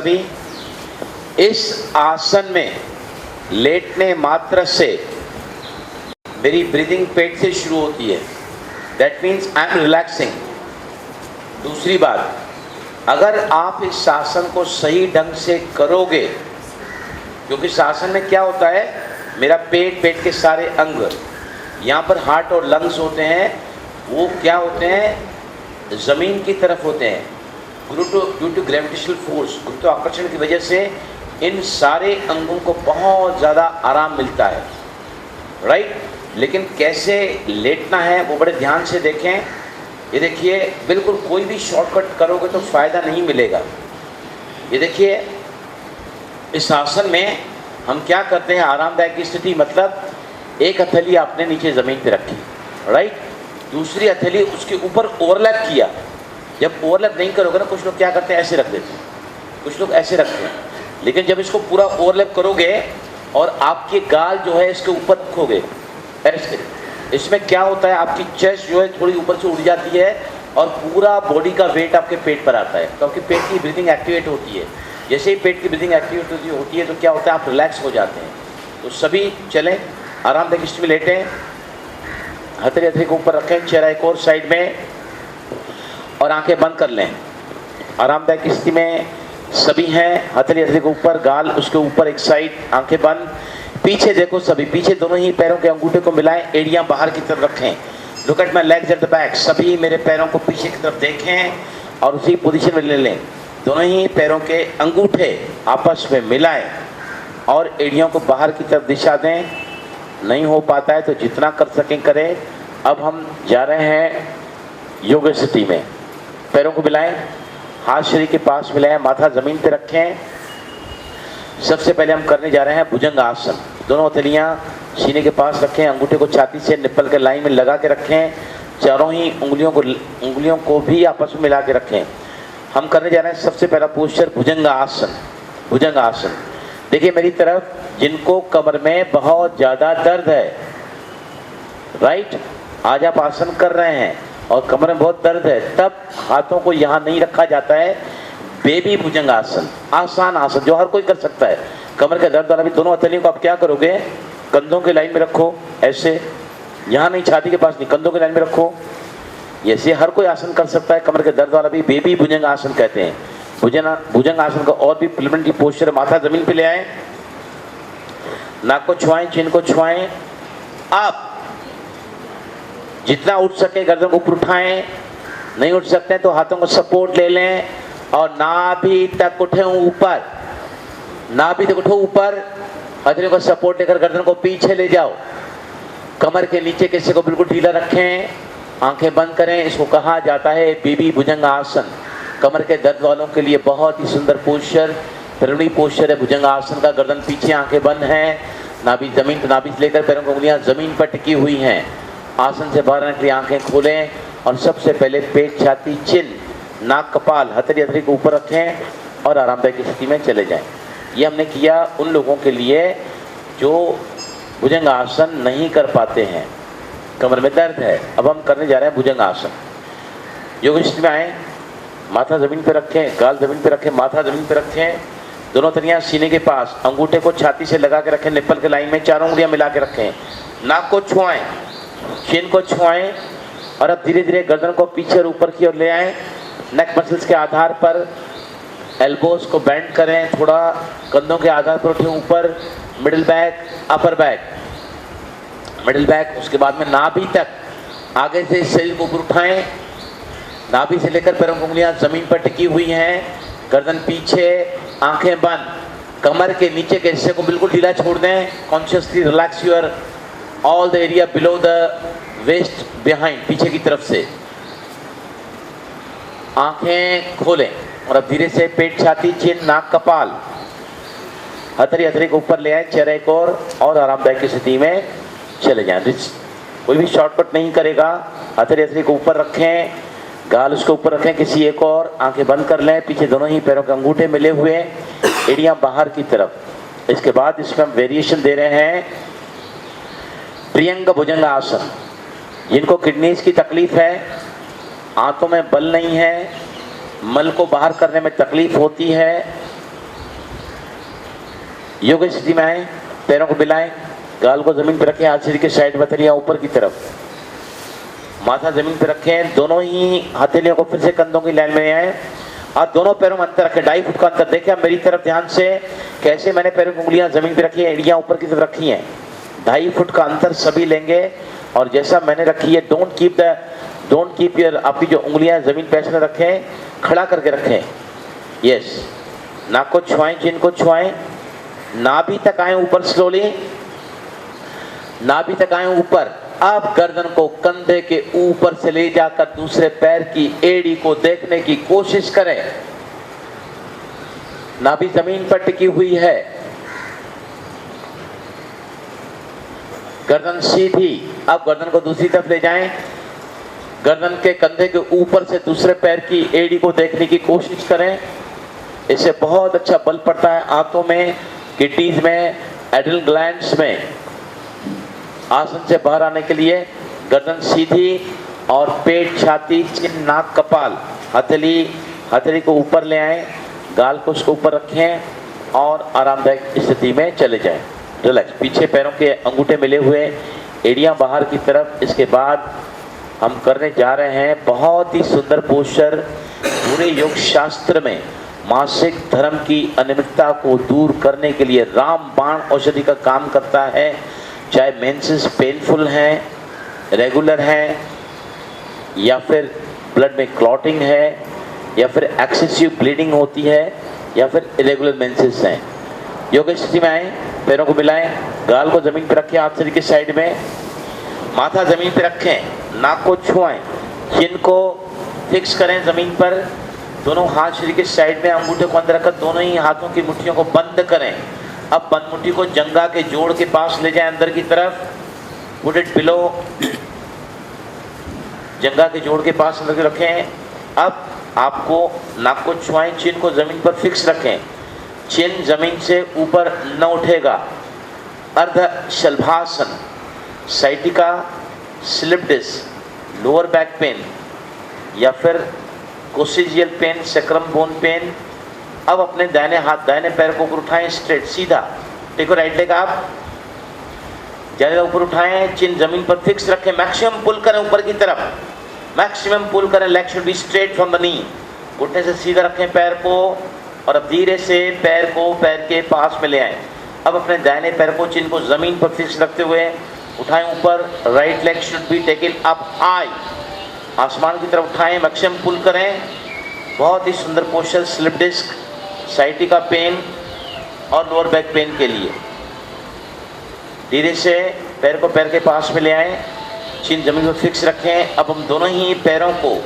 भी इस आसन में लेटने मात्र से मेरी ब्रीदिंग पेट से शुरू होती है। That means I am relaxing. दूसरी बात, अगर आप इस आसन को सही ढंग से करोगे, क्योंकि इस आसन में क्या होता है, मेरा पेट के सारे अंग, यहाँ पर हार्ट और लंग्स होते हैं, वो क्या होते हैं, ज़मीन की तरफ होते हैं। ड्यू टू ग्रेविटेशनल फोर्स, गुरुत्वाकर्षण की वजह से इन सारे अंगों को बहुत ज़्यादा आराम मिलता है, राइट। लेकिन कैसे लेटना है वो बड़े ध्यान से देखें। ये देखिए, बिल्कुल कोई भी शॉर्टकट करोगे तो फ़ायदा नहीं मिलेगा। ये देखिए, इस आसन में हम क्या करते हैं, आरामदायक की स्थिति मतलब एक हथेली आपने नीचे ज़मीन पे रखी, राइट, दूसरी हथेली उसके ऊपर ओवरलैप किया। जब ओवरलैप नहीं करोगे ना, कुछ लोग क्या करते हैं, ऐसे रख देते हैं, कुछ लोग ऐसे रखते हैं। लेकिन जब इसको पूरा ओवरलैप करोगे और आपके गाल जो है इसके ऊपर रखोगे ऐसे, इसमें क्या होता है, आपकी चेस्ट जो है थोड़ी ऊपर से उड़ जाती है और पूरा बॉडी का वेट आपके पेट पर आता है, क्योंकि पेट की ब्रीदिंग एक्टिवेट होती है। जैसे ही पेट की ब्रीदिंग एक्टिवेट होती है तो क्या होता है, आप रिलैक्स हो जाते हैं। तो सभी चलें, आरामदायक स्थिति में लेटें, हथेली को ऊपर रखें, चेहरा एक और साइड में, और आंखें बंद कर लें। आरामदायक स्थिति में सभी हैं, हथेली को ऊपर, गाल उसके ऊपर एक साइड, आंखें बंद। पीछे देखो सभी, पीछे दोनों ही पैरों के अंगूठे को मिलाएं, एड़ियां बाहर की तरफ रखें। Look at my legs eight the back. सभी मेरे पैरों को पीछे की तरफ देखें और उसी पोजीशन में ले लें। दोनों ही पैरों के अंगूठे आपस में मिलाएं और एड़ियों को बाहर की तरफ दिशा दें। नहीं हो पाता है तो जितना कर सकें करें। अब हम जा रहे हैं योग स्थिति में। पैरों को मिलाएं, हाथ शरीर के पास मिलाएं, माथा ज़मीन पे रखें। सबसे पहले हम करने जा रहे हैं भुजंग आसन। दोनों हथेलियां सीने के पास रखें, अंगूठे को छाती से निप्पल के लाइन में लगा के रखें, चारों ही उंगलियों को भी आपस में मिला के रखें। हम करने जा रहे हैं सबसे पहला पोस्चर भुजंग आसन। भुजंग आसन, देखिए मेरी तरफ, जिनको कमर में बहुत ज़्यादा दर्द है, राइट, आज आप आसन कर रहे हैं और कमर में बहुत दर्द है, तब हाथों को यहाँ नहीं रखा जाता है। बेबी भुजंग आसन, आसान आसन जो हर कोई कर सकता है। कमर के दर्द वाला भी दोनों हथेलियों को आप क्या करोगे, कंधों के लाइन में रखो, ऐसे, यहाँ नहीं, छाती के पास नहीं, कंधों के लाइन में रखो। ऐसे हर कोई आसन कर सकता है, कमर के दर्द वाला भी बेबी भुजंग आसन कहते हैं। भुजंग आसन का और भी प्रिलिमिनरी पोस्चर, माथा जमीन पे ले आए, नाक को छुआएं, चिन को छुआएं। आप जितना उठ सके गर्दन को ऊपर उठाएं, नहीं उठ सकते तो हाथों को सपोर्ट ले लें और नाभि तक उठे ऊपर, नाभि तक उठो ऊपर, हथेलियों को सपोर्ट लेकर गर्दन को पीछे ले जाओ। कमर के नीचे के हिस्से को बिल्कुल ढीला रखें, आंखें बंद करें। इसको कहा जाता है बेबी भुजंग आसन। कमर के दर्द वालों के लिए बहुत ही सुंदर पोस्चर, प्रिलिमिनरी पोस्चर है भुजंग आसन का। गर्दन पीछे, आंखें बंद हैं, नाभि जमीन, नाभि से लेकर पैरों की उंगलियां जमीन पर टिकी हुई हैं। आसन से बाहर आने के लिए आंखें खोलें और सबसे पहले पेट, छाती, चिन, नाक, कपाल, हथेली को ऊपर रखें और आरामदायक की स्थिति में चले जाएं। ये हमने किया उन लोगों के लिए जो भुजंग आसन नहीं कर पाते हैं, कमर में दर्द है। अब हम करने जा रहे हैं भुजंग आसन। योग स्थिति में आए, माथा ज़मीन पे रखें, गाल ज़मीन पे रखें, माथा ज़मीन पे रखें, दोनों हथेलियां सीने के पास, अंगूठे को छाती से लगा के रखें, निप्पल के लाइन में, चारों उंगलियां मिला के रखें। नाक को छुआएं, चिन को छुआएं और अब धीरे धीरे गर्दन को पीछे और ऊपर की ओर ले आएं। नेक मसल्स के आधार पर एल्बोज को बेंड करें, थोड़ा कंधों के आधार पर उठें ऊपर, middle back, upper back, middle back. उसके बाद में नाभि तक आगे से शरीर को ऊपर उठाएं, नाभि से लेकर पैरों की उंगलियां जमीन पर टिकी हुई हैं, गर्दन पीछे, आंखें बंद। कमर के नीचे के हिस्से को बिल्कुल ढीला छोड़ दें। Consciously relax your all the area below the waist behind, पीछे की तरफ से। आंखें खोलें और अब धीरे से पेट, छाती, चिन, नाक, कपाल, हथेली को ऊपर ले आए, चेहरे को और आरामदायक की स्थिति में चले जाएं। कोई भी शॉर्टकट नहीं करेगा। हथेली को ऊपर रखें, गाल उसके ऊपर रखें किसी एक और, आंखें बंद कर लें, पीछे दोनों ही पैरों के अंगूठे मिले हुए, एड़ियां बाहर की तरफ। इसके बाद इसमें हम वेरिएशन दे रहे हैं प्रियंग भुजंग आसन। जिनको किडनीज की तकलीफ है, आंतों में बल नहीं है, मल को बाहर करने में तकलीफ होती है, योग स्थिति में आए, पैरों को मिलाएं, गाल को जमीन पर रखें, हाथ सीढ़ी के साइड में हथेलियां ऊपर की तरफ, माथा जमीन पर रखें, दोनों ही हथेलियों को फिर से कंधों की लाइन में आए और दोनों पैरों में अंतर रखें, 2.5 फुट का अंतर। देखिए मेरी तरफ ध्यान से, कैसे मैंने पैरों की उंगलियां जमीन पर रखी है, एड़ियां ऊपर की तरफ रखी हैं। 2.5 फुट का अंतर सभी लेंगे और जैसा मैंने रखी है, डोंट कीप योर, आपकी जो उंगलियां जमीन पे ऐसे रखें, खड़ा करके रखें। यस, नाक को छुआएं, चिन को छुआएं, नाभि तक आए ऊपर, स्लोली नाभि तक आए ऊपर। अब गर्दन को कंधे के ऊपर से ले जाकर दूसरे पैर की एड़ी को देखने की कोशिश करें। नाभि जमीन पर टिकी हुई है, गर्दन सीधी। अब गर्दन को दूसरी तरफ ले जाएं, गर्दन के कंधे के ऊपर से दूसरे पैर की एड़ी को देखने की कोशिश करें। इससे बहुत अच्छा बल पड़ता है आंतों में, किडनीज में, एड्रिनल ग्लैंड्स में। आसन से बाहर आने के लिए गर्दन सीधी और पेट, छाती, चिन, नाक, कपाल, हथेली को ऊपर ले आएं, गाल को उसको ऊपर रखें और आरामदायक स्थिति में चले जाएं। रिलैक्स, पीछे पैरों के अंगूठे मिले हुए, एड़ियां बाहर की तरफ। इसके बाद हम करने जा रहे हैं बहुत ही सुंदर पोस्चर। पूरे योग शास्त्र में मासिक धर्म की अनियमितता को दूर करने के लिए रामबाण औषधि का काम करता है। चाहे मेंसेस पेनफुल हैं, रेगुलर हैं, या फिर ब्लड में क्लॉटिंग है, या फिर एक्सेसिव ब्लीडिंग होती है, या फिर इरेगुलर मेंसेस हैं। योग स्थिति में आए, पैरों को मिलाएं, गाल को जमीन पर रखें, हाथ शरीर के साइड में, माथा जमीन पर रखें, नाक को छुआएं, चिन को फिक्स करें जमीन पर, दोनों हाथ शरीर के साइड में, अंगूठे को अंदर रखकर दोनों ही हाथों की मुट्ठियों को बंद करें। अब बंद मुट्ठी को जंघा के जोड़ के पास ले जाएं, अंदर की तरफ, पुट इट बिलो, जंघा के जोड़ के पास अंदर रखें। अब आपको नाक को छुआएं, चिन को जमीन पर फिक्स रखें, चिन जमीन से ऊपर न उठेगा। अर्ध शलभासन, sciatica, slip disc, lower back pain या फिर coccygeal pain, sacrum bone pain. अब अपने दाहिने हाथ, दाहिने पैर को ऊपर उठाएं, स्ट्रेट, सीधा। टेको राइट लेग आप, ज्यादा ऊपर उठाएं, चिन जमीन पर फिक्स रखें, मैक्सिमम पुल करें ऊपर की तरफ, मैक्सिमम पुल करें। Leg should be straight from the knee. घुटने से सीधा रखें पैर को और अब धीरे से पैर को पैर के पास में ले आएं। अब अपने दाहिने पैर को, चिन को जमीन पर फिक्स रखते हुए उठाएं ऊपर। Right leg should be taken up high, आसमान की तरफ उठाएं, मैक्सिमम पुल करें। बहुत ही सुंदर posture slip disc, sciatica pain और लोअर बैक पेन के लिए। धीरे से पैर को पैर के पास में ले आएं, चिन जमीन पर फिक्स रखें। अब हम दोनों ही पैरों को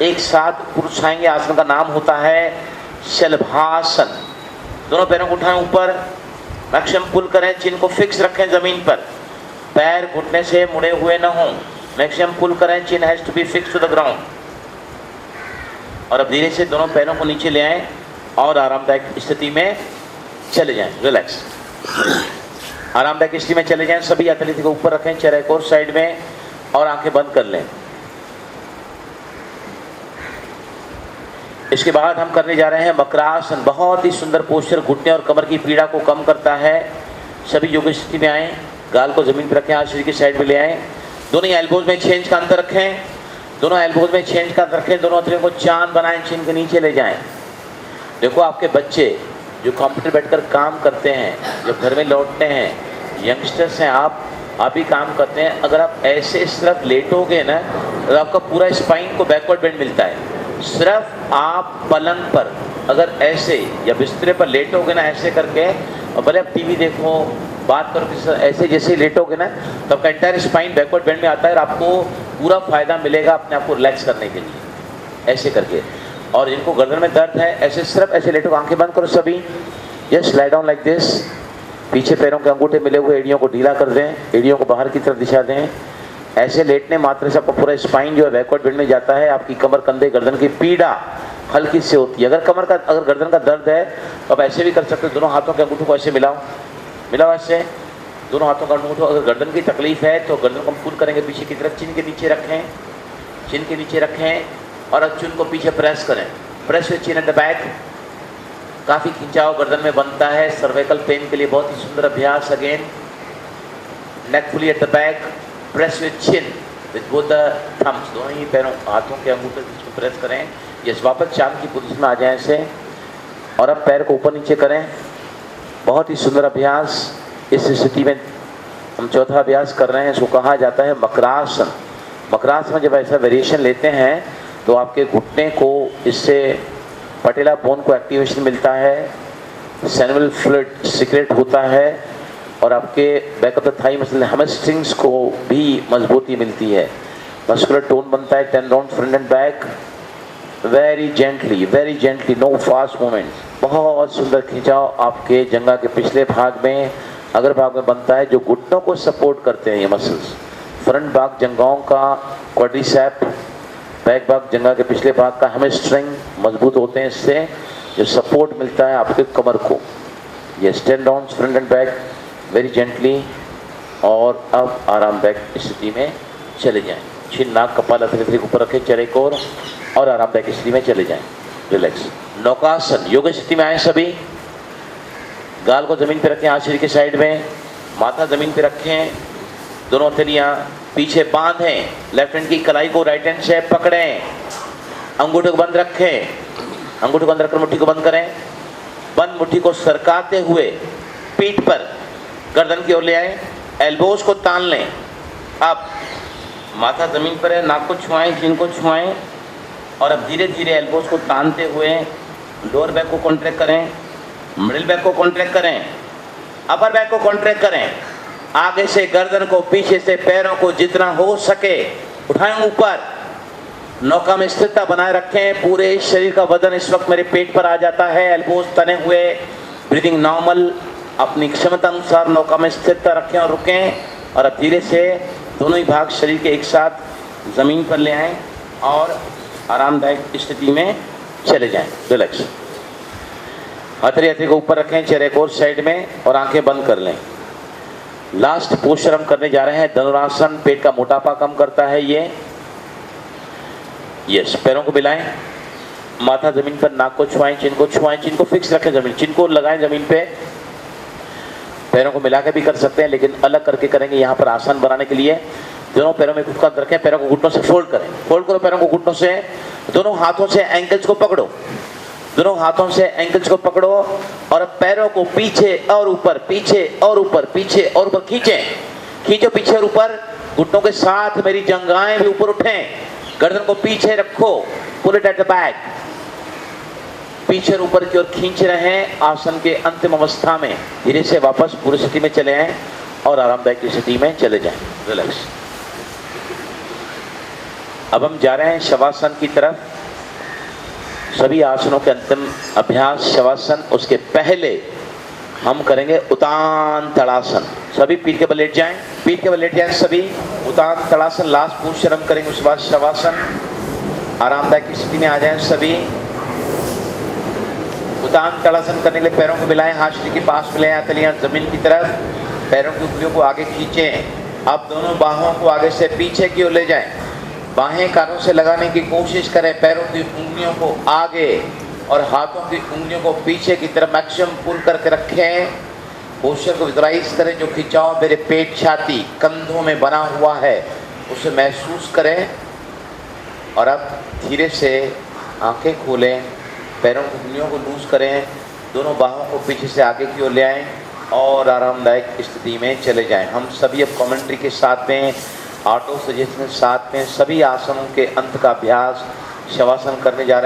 एक साथ ऊपर उठाएंगे। आसन का नाम होता है शलभासन। दोनों पैरों को उठाएं ऊपर, मैक्सिमम पुल करें, चिन को फिक्स रखें जमीन पर, पैर घुटने से मुड़े हुए न हों, मैक्सिमम पुल करें, chin has to be fix to the ground. और अब धीरे से दोनों पैरों को नीचे ले आएं और आरामदायक स्थिति में चले जाएं। रिलैक्स, आरामदायक स्थिति में चले जाएं। सभी हथेली को ऊपर रखें, चेहरे को साइड में और आंखें बंद कर लें। इसके बाद हम करने जा रहे हैं मकरासन। बहुत ही सुंदर पोस्चर, घुटने और कमर की पीड़ा को कम करता है। सभी योग स्थिति में आएं, गाल को जमीन पर रखें, हाथ शरीर की साइड में ले आएं, दोनों एल्बोज में 6 इंच का अंतर रखें, दोनों एल्बोज में 6 इंच का अंतर रखें, दोनों हथेलियों को चांद बनाएं, चिन के नीचे ले जाएं। देखो आपके बच्चे जो कंप्यूटर बैठकर काम करते हैं, जब घर में लौटते हैं, यंगस्टर्स हैं, आप ही काम करते हैं, अगर आप ऐसे सिर्फ लेटोगे ना तो आपका पूरा स्पाइन को बैकवर्ड बेंड मिलता है। सिर्फ आप पलंग पर अगर ऐसे या बिस्तरे पर लेटोगे ना ऐसे करके, और भले आप टीवी देखो, बात करो, ऐसे जैसे लेटोगे ना तो आपका एंटायर स्पाइन बैकवर्ड बेंड में आता है और आपको पूरा फायदा मिलेगा अपने आप को रिलैक्स करने के लिए ऐसे करके। और जिनको गर्दन में दर्द है, ऐसे सिर्फ ऐसे लेटो, आंखें बंद करो सभी, just lie down like this. पीछे पैरों के अंगूठे मिले हुए एड़ियों को ढीला कर दें, एड़ियों को बाहर की तरफ दिशा दें। ऐसे लेटने मात्र से आपका पूरा स्पाइन जो है बैकवर्ड बेंड में जाता है। आपकी कमर, कंधे, गर्दन की पीड़ा हल्की से होती है। अगर गर्दन का दर्द है तो आप ऐसे भी कर सकते हो, दोनों हाथों के अंगूठों को ऐसे मिलाओ ऐसे, दोनों हाथों का अंगूठों। अगर गर्दन की तकलीफ है तो गर्दन को हम पुल करेंगे पीछे की तरफ, चिन के नीचे रखें और अब चिन को पीछे प्रेस करें, press with chin eight the back, काफ़ी खिंचाव गर्दन में बनता है, सर्वाइकल पेन के लिए बहुत ही सुंदर अभ्यास। Again neck fully eight the back, press your chin with both the thumbs, दोनों ही पैरों हाथों के अंगूठे को प्रेस करें। यस, वापस चांद की पोजीशन में आ जाएं ऐसे, और अब पैर को ऊपर नीचे करें। बहुत ही सुंदर अभ्यास। इस स्थिति में हम चौथा अभ्यास कर रहे हैं, इसको कहा जाता है मकरासन। मकरासन में जब ऐसा वेरिएशन लेते हैं तो आपके घुटने को, इससे पटेला बोन को एक्टिवेशन मिलता है, सैनुअल फ्लूइड सीक्रेट होता है, और आपके back of the thigh muscle hamstrings को भी मजबूती मिलती है, मस्कुलर टोन बनता है। 10 round front and back, very gently, no fast movements. बहुत सुंदर खिंचाव आपके जंघा के पिछले भाग में, अग्र भाग में बनता है, जो घुटनों को सपोर्ट करते हैं ये मसल्स। फ्रंट भाग जंघाओं का क्वाड्रिसेप, बैक भाग जंघा के पिछले भाग का हैमस्ट्रिंग मजबूत होते हैं, इससे जो सपोर्ट मिलता है आपके कमर को। ये 10 round front and back, very gently. और अब आरामदायक स्थिति में चले जाएं। छिन नाक कपाल अतिरिक्त ऊपर रखें, चेहरे को और आरामदायक स्थिति में चले जाएं। रिलैक्स। नौकासन, योग स्थिति में आए सभी। गाल को जमीन पे रखें, हाथ शरीर के साइड में, माथा जमीन पे रखें, दोनों हथेलियां पीछे बांधें, लेफ्ट हैंड की कलाई को राइट हैंड से पकड़ें, अंगूठे को बंद रखें, अंगूठे को अंदर रखकर मुट्ठी को बंद करें। बंद मुट्ठी को सरकाते हुए पीठ पर गर्दन की ओर ले आए, एल्बोज को तान लें। अब माथा जमीन पर है, नाक को छुआएं, चिन को छुआएं, और अब धीरे धीरे एल्बोज को तानते हुए लोअर बैक को कॉन्ट्रैक्ट करें, मिडिल बैक को कॉन्ट्रैक्ट करें, अपर बैक को कॉन्ट्रैक्ट करें। आगे से गर्दन को, पीछे से पैरों को जितना हो सके उठाएं ऊपर। नौका में स्थिरता बनाए रखें। पूरे शरीर का वजन इस वक्त मेरे पेट पर आ जाता है, एल्बोज तने हुए, ब्रीदिंग नॉर्मल। अपनी क्षमता अनुसार नौका में स्थिरता रखें और रुकें, और अब धीरे से दोनों ही भाग शरीर के एक साथ जमीन पर ले आएं और आरामदायक स्थिति में चले जाएं। रिलैक्स। हथेली को ऊपर रखें, चेहरे को साइड में, और आंखें बंद कर लें। लास्ट पोस्चर हम करने जा रहे हैं धनुरासन। पेट का मोटापा कम करता है ये। यस, पैरों को मिलाएं, माथा जमीन पर, नाक को छुआएं, चिन को फिक्स रखें जमीन, चिन को लगाएं जमीन पे। पैरों को मिला के भी कर सकते हैं, लेकिन अलग करके करेंगे यहाँ पर आसान बनाने के लिए। दोनों पैरों में खुद का रखें, पैरों को घुटनों से फोल्ड करें, फोल्ड करो पैरों को घुटनों से। दोनों हाथों से एंकल्स को पकड़ो, दोनों हाथों से एंकल्स को पकड़ो, और पैरों को पीछे और ऊपर, पीछे और ऊपर, पीछे और ऊपर खींचें, खींचो पीछे और ऊपर। घुटनों के साथ मेरी जंघाएं भी ऊपर उठें, गर्दन को पीछे रखो, pull it at the back, पीछे और ऊपर की ओर खींच रहे हैं। आसन के अंतिम अवस्था में धीरे से वापस पूरी स्थिति में चले आएं और आरामदायक स्थिति में चले जाएं। रिलैक्स। अब हम जा रहे हैं शवासन की तरफ। सभी आसनों के अंतिम अभ्यास शवासन, उसके पहले हम करेंगे उतान तड़ासन। सभी पीठ के बल लेट जाएं, पीठ के बल लेट जाएं सभी। उतान तड़ासन लास्ट पोस्चर हम करेंगे, उसके बाद शवासन। आरामदायक स्थिति में आ जाएं सभी। उतान तड़ासन करने के लिए पैरों को मिलाएं, हाथ शरीर के पास मिलाएं, हथेलियां जमीन की तरफ, पैरों की उंगलियों को आगे खींचें। अब दोनों बाहों को आगे से पीछे की ओर ले जाएं, बाहें कानों से लगाने की कोशिश करें, पैरों की उंगलियों को आगे और हाथों की उंगलियों को पीछे की तरफ मैक्सिमम पुल करके रखें। पोस्चर को विजुअलाइज करें, जो खिंचाव मेरे पेट, छाती, कंधों में बना हुआ है उसे महसूस करें। और अब धीरे से आंखें खोलें, पैरों की उंगलियों को लूज करें, दोनों बाहों को पीछे से आगे की ओर ले आएं और आरामदायक स्थिति में चले जाएं। हम सभी अब कमेंट्री के साथ में, ऑटो सजेशन के साथ में सभी आसनों के अंत का अभ्यास शवासन करने जा रहे हैं।